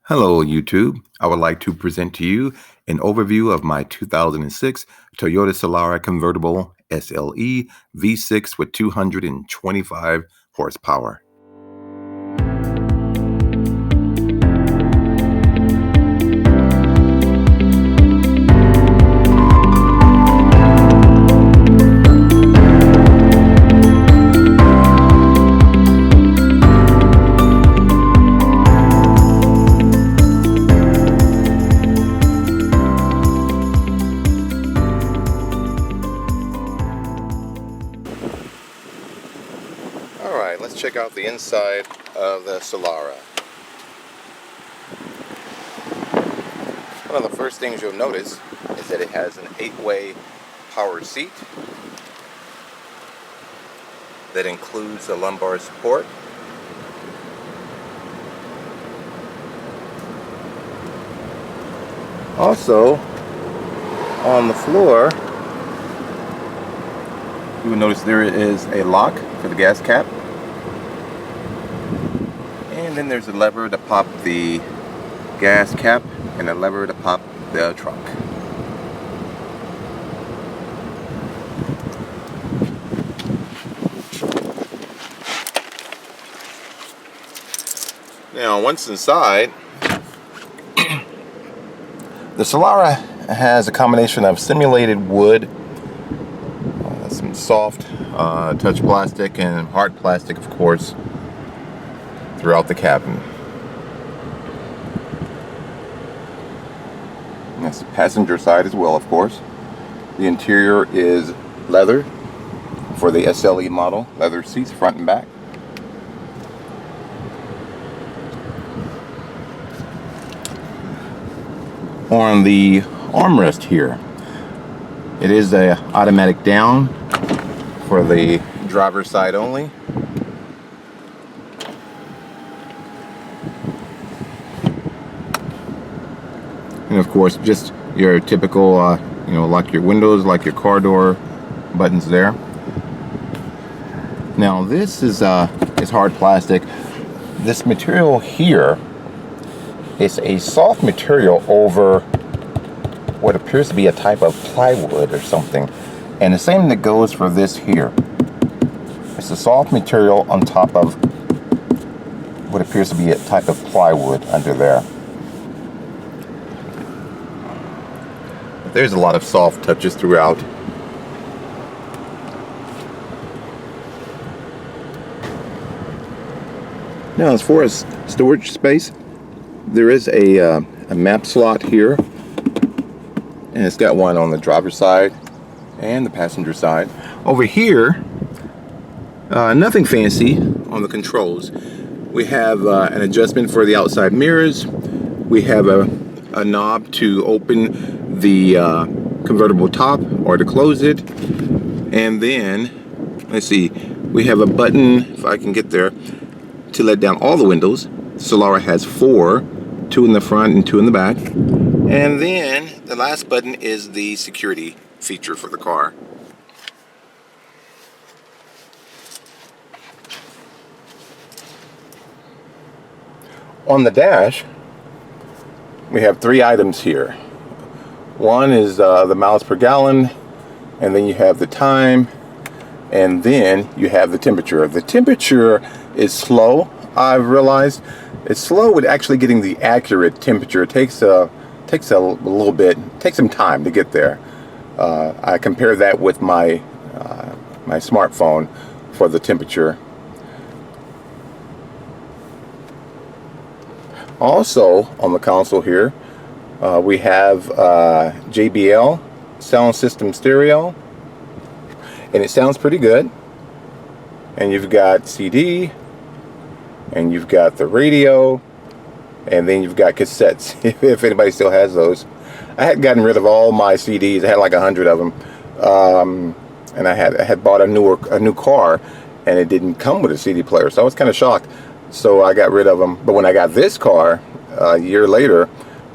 Hello, YouTube. I would like to present to you an overview of my 2006 Toyota Solara Convertible SLE V6 with 225 horsepower. Alright, let's check out the inside of the Solara. One of the first things you'll notice is that it has an 8-way power seat that includes a lumbar support. Also, on the floor, you will notice there is a lock for the gas cap. And then there's a lever to pop the gas cap and a lever to pop the trunk. Now, once inside, the Solara has a combination of simulated wood, some soft touch plastic, and hard plastic, of course, throughout the cabin. And that's the passenger side as well, of course. The interior is leather for the SLE model, leather seats front and back. On the armrest here, it is a automatic down for the driver's side only. And of course, just your typical, lock your windows, like your car door buttons there. Now this is hard plastic. This material here is a soft material over what appears to be a type of plywood or something. And the same that goes for this here. It's a soft material on top of what appears to be a type of plywood under there. There's a lot of soft touches throughout. Now, as far as storage space, there is a map slot here, and it's got one on the driver's side and the passenger side. Over here, nothing fancy on the controls. We have an adjustment for the outside mirrors. We have a knob to open the convertible top or to close it. And then, let's see, we have a button, if I can get there, to let down all the windows. Solara has 4, 2 in the front and 2 in the back. And then the last button is the security feature for the car. On the dash, we have 3 items here. One is the miles per gallon, and then you have the time, and then you have the temperature. The temperature is slow, I've realized. It's slow with actually getting the accurate temperature. It takes a little bit, takes some time to get there. I compare that with my my smartphone for the temperature. Also on the console here, we have JBL sound system stereo, and it sounds pretty good. And you've got CD, and you've got the radio, and then you've got cassettes, if anybody still has those. I had gotten rid of all my CDs. I had like 100 of them, and I had bought a new car, and it didn't come with a CD player, so I was kind of shocked. So I got rid of them. But when I got this car a year later,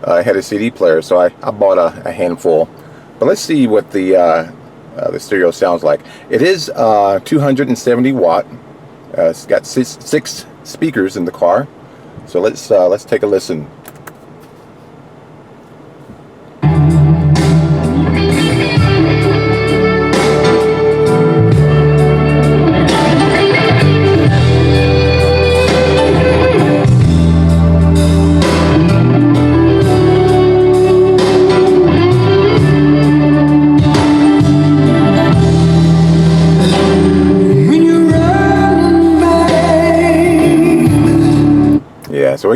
I had a CD player, so I bought a handful. But let's see what the stereo sounds like. It is 270 watt. It's got six speakers in the car. So let's take a listen.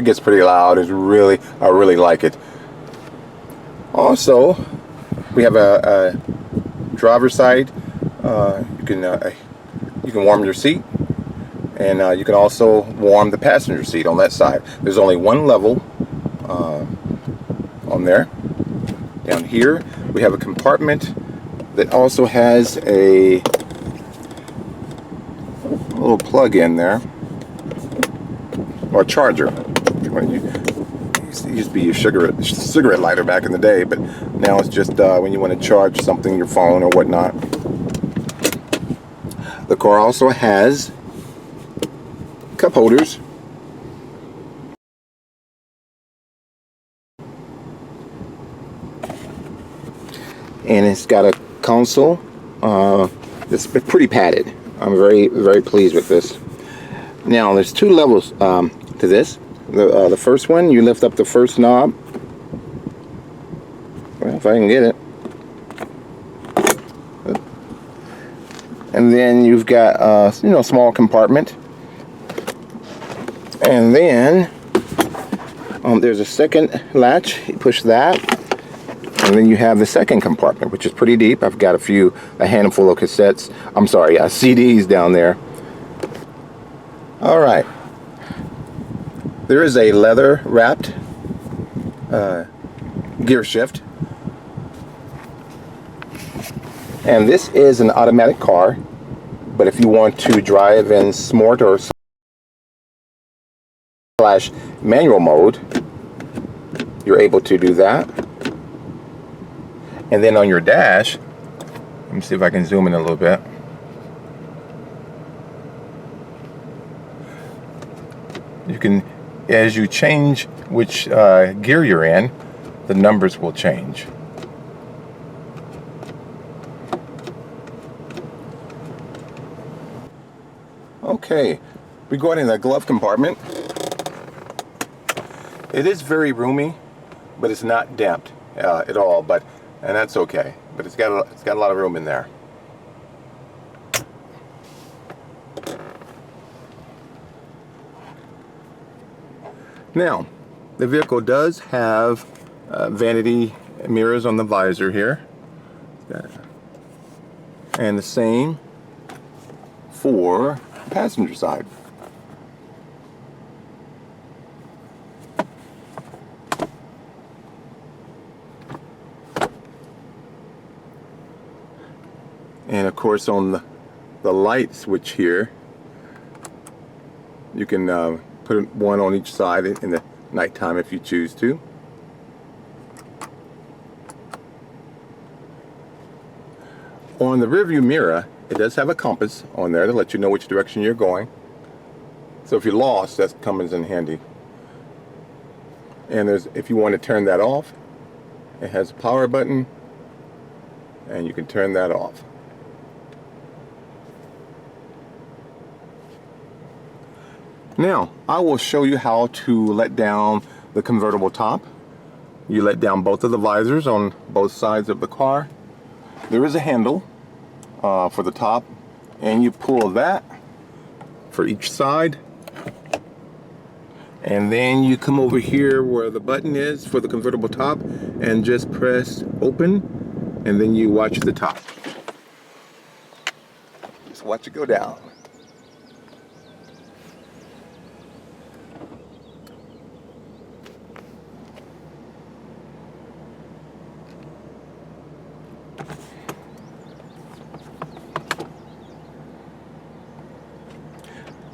it gets pretty loud. I really like it. Also, we have a driver's side. You can warm your seat, and you can also warm the passenger seat on that side. There's only one level on there. Down here we have a compartment that also has a little plug in there, or charger. It used to be your cigarette lighter back in the day, but now it's just when you want to charge something, your phone or whatnot. The car also has cup holders. And it's got a console. It's pretty padded. I'm very pleased with this. Now there's two levels to this. The first one, you lift up the first knob. Well, if I can get it. And then you've got a small compartment. And then there's a second latch. You push that. And then you have the second compartment, which is pretty deep. I've got a handful of cassettes. I'm sorry, CDs down there. All right. There is a leather wrapped gear shift. And this is an automatic car, but if you want to drive in Smart or / manual mode, you're able to do that. And then on your dash, let me see if I can zoom in a little bit. You can, as you change which gear you're in, the numbers will change. Okay, regarding the glove compartment, it is very roomy, but it's not damped at all. And that's okay. But it's got a lot of room in there. Now, the vehicle does have vanity mirrors on the visor here, and the same for the passenger side. And of course, on the light switch here, you can put one on each side in the nighttime if you choose to. On the rearview mirror, it does have a compass on there to let you know which direction you're going. So if you're lost, that comes in handy. And if you want to turn that off, it has a power button, and you can turn that off. Now, I will show you how to let down the convertible top. You let down both of the visors on both sides of the car. There is a handle for the top, and you pull that for each side. And then you come over here where the button is for the convertible top and just press open, and then you watch the top. Just watch it go down.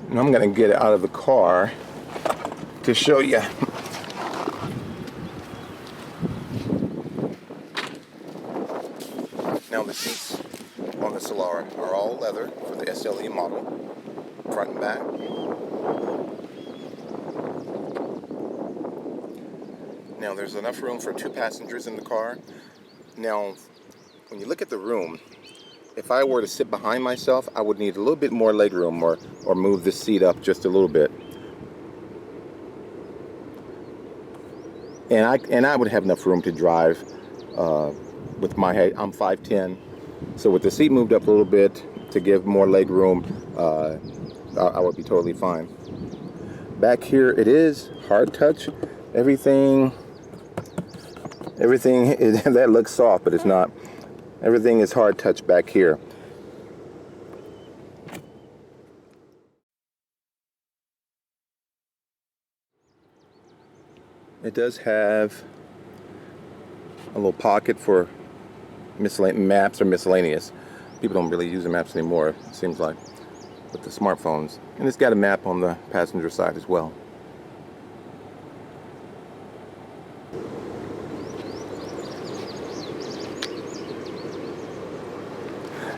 And I'm going to get it out of the car to show you. Now the seats on the Solara are all leather for the SLE model, front and back. Now there's enough room for 2 passengers in the car. Now when you look at the room, if I were to sit behind myself, I would need a little bit more leg room, or move the seat up just a little bit. And I would have enough room to drive with my height. I'm 5'10", so with the seat moved up a little bit to give more leg room, I would be totally fine. Back here, it is hard touch. Everything that looks soft, but it's not. Everything is hard touch back here. It does have a little pocket for maps or miscellaneous. People don't really use the maps anymore, it seems like, with the smartphones. And it's got a map on the passenger side as well.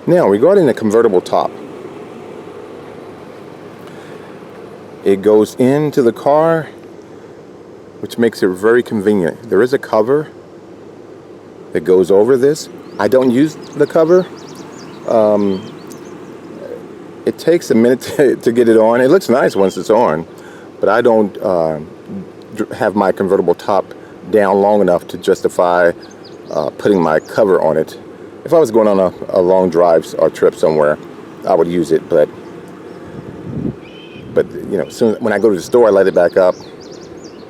Now, regarding the convertible top, it goes into the car, which makes it very convenient. There is a cover that goes over this. I don't use the cover. It takes a minute to get it on. It looks nice once it's on, but I don't have my convertible top down long enough to justify putting my cover on it. If I was going on a long drive or trip somewhere, I would use it, but you know, soon when I go to the store, I light it back up,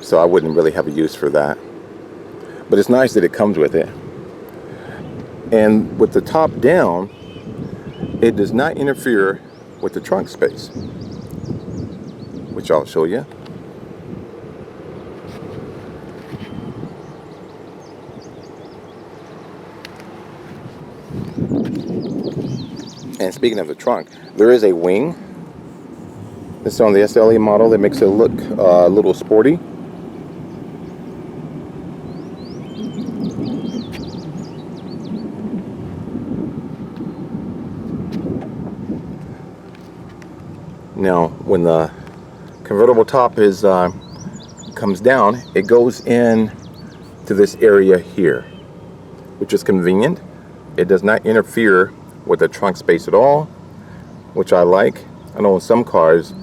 so I wouldn't really have a use for that. But it's nice that it comes with it. And with the top down, it does not interfere with the trunk space, which I'll show you. And speaking of the trunk, there is a wing. This is on the SLE model that makes it look a little sporty. Now, when the convertible top is comes down, it goes in to this area here, which is convenient. It does not interfere with the trunk space at all, which I like. I know in some cars,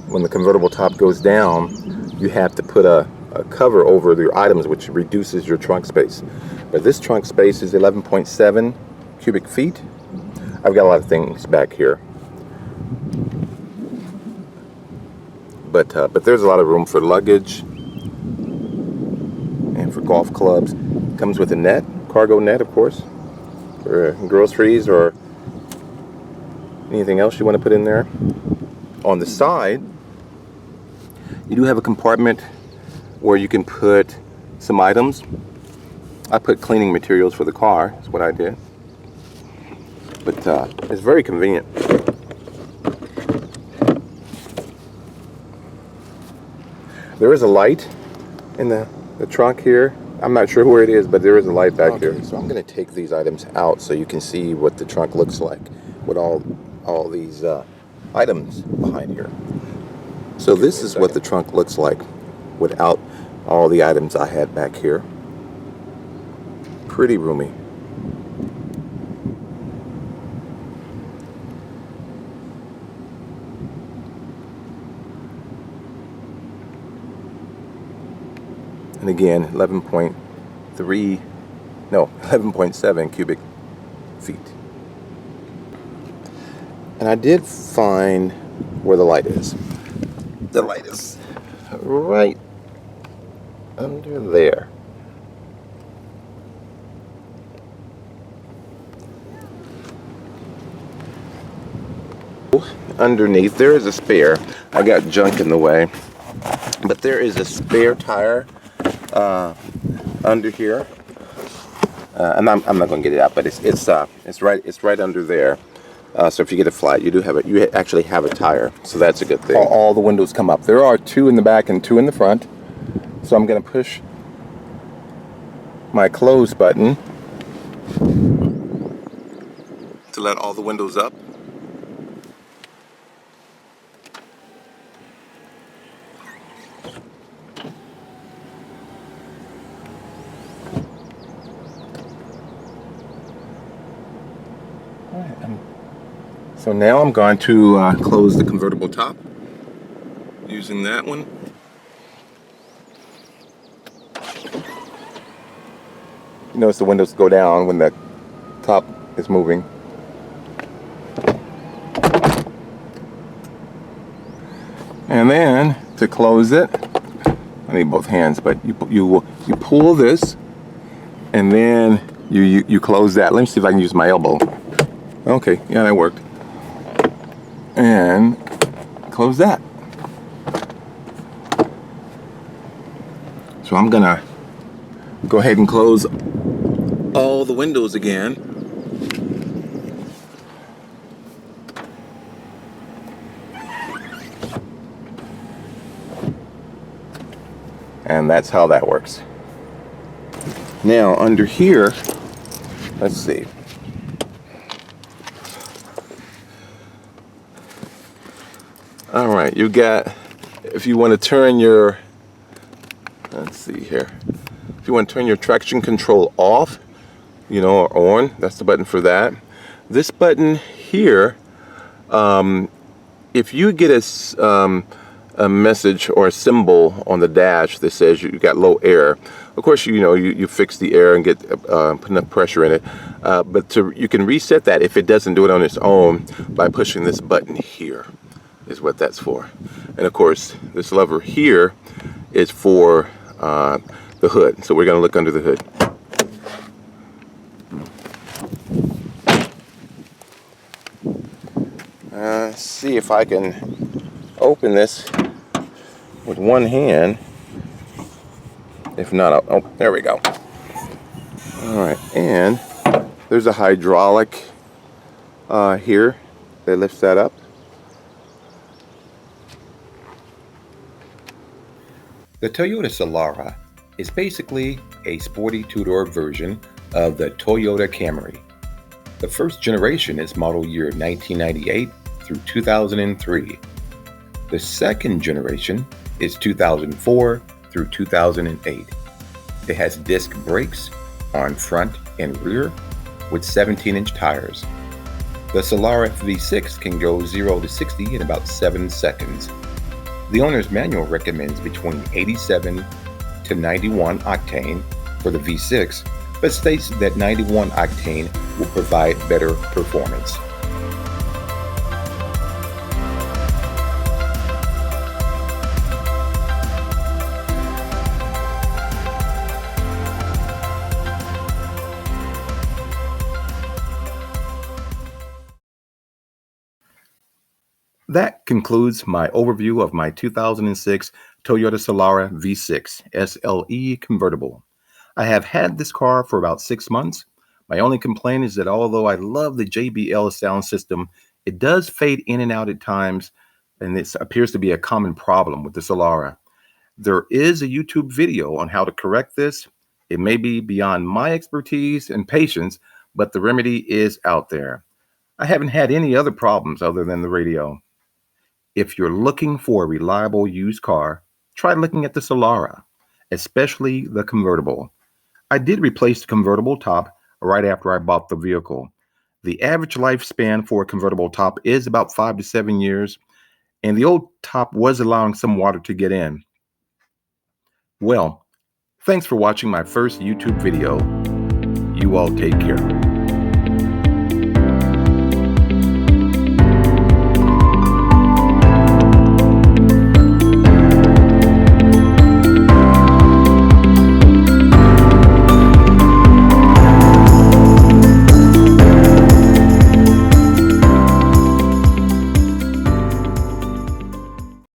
when the convertible top goes down, you have to put a cover over your items, which reduces your trunk space. But this trunk space is 11.7 cubic feet. I've got a lot of things back here, but there's a lot of room for luggage and for golf clubs. It comes with a net, cargo net, of course, for groceries or anything else you want to put in there. On the side, you do have a compartment where you can put some items. I put cleaning materials for the car, is what I did. But it's very convenient. There is a light in the trunk here. I'm not sure where it is, but there is a light back here. So I'm going to take these items out so you can see what the trunk looks like with all these items behind here. So this is what the trunk looks like without all the items I had back here. Pretty roomy. And again, 11.7 cubic feet. And I did find where the light is. The light is right under there. Underneath there is a spare. I got junk in the way, but there is a spare tire under here. And I'm not going to get it out, but it's right under there. So if you get a flat, you actually have a tire, so that's a good thing. All the windows come up. There are 2 in the back and 2 in the front. So I'm going to push my close button to let all the windows up. So now I'm going to close the convertible top using that one. You notice the windows go down when the top is moving. And then to close it, need both hands, but you pull this, and then you close that. Let me see if I can use my elbow. Okay, yeah, that worked. And close that. So I'm gonna go ahead and close all the windows again. And that's how that works. Now under here, let's see. All right, you got, if you want to turn your, let's see here. If you want to turn your traction control off, you know, or on, that's the button for that. This button here, if you get a message or a symbol on the dash that says you got low air, of course, you know, you fix the air and get put enough pressure in it, but you can reset that if it doesn't do it on its own by pushing this button here, is what that's for. And of course, this lever here is for the hood. So we're going to look under the hood. See if I can open this with one hand. If not, oh, there we go. All right, and there's a hydraulic here that lifts that up. The Toyota Solara is basically a sporty two-door version of the Toyota Camry. The first generation is model year 1998 through 2003. The second generation is 2004 through 2008. It has disc brakes on front and rear with 17-inch tires. The Solara V6 can go 0 to 60 in about 7 seconds. The owner's manual recommends between 87 to 91 octane for the V6, but states that 91 octane will provide better performance. That concludes my overview of my 2006 Toyota Solara V6 SLE convertible. I have had this car for about 6 months. My only complaint is that although I love the JBL sound system, it does fade in and out at times, and this appears to be a common problem with the Solara. There is a YouTube video on how to correct this. It may be beyond my expertise and patience, but the remedy is out there. I haven't had any other problems other than the radio. If you're looking for a reliable used car, try looking at the Solara, especially the convertible. I did replace the convertible top right after I bought the vehicle. The average lifespan for a convertible top is about 5 to 7 years, and the old top was allowing some water to get in. Well, thanks for watching my first YouTube video. You all take care.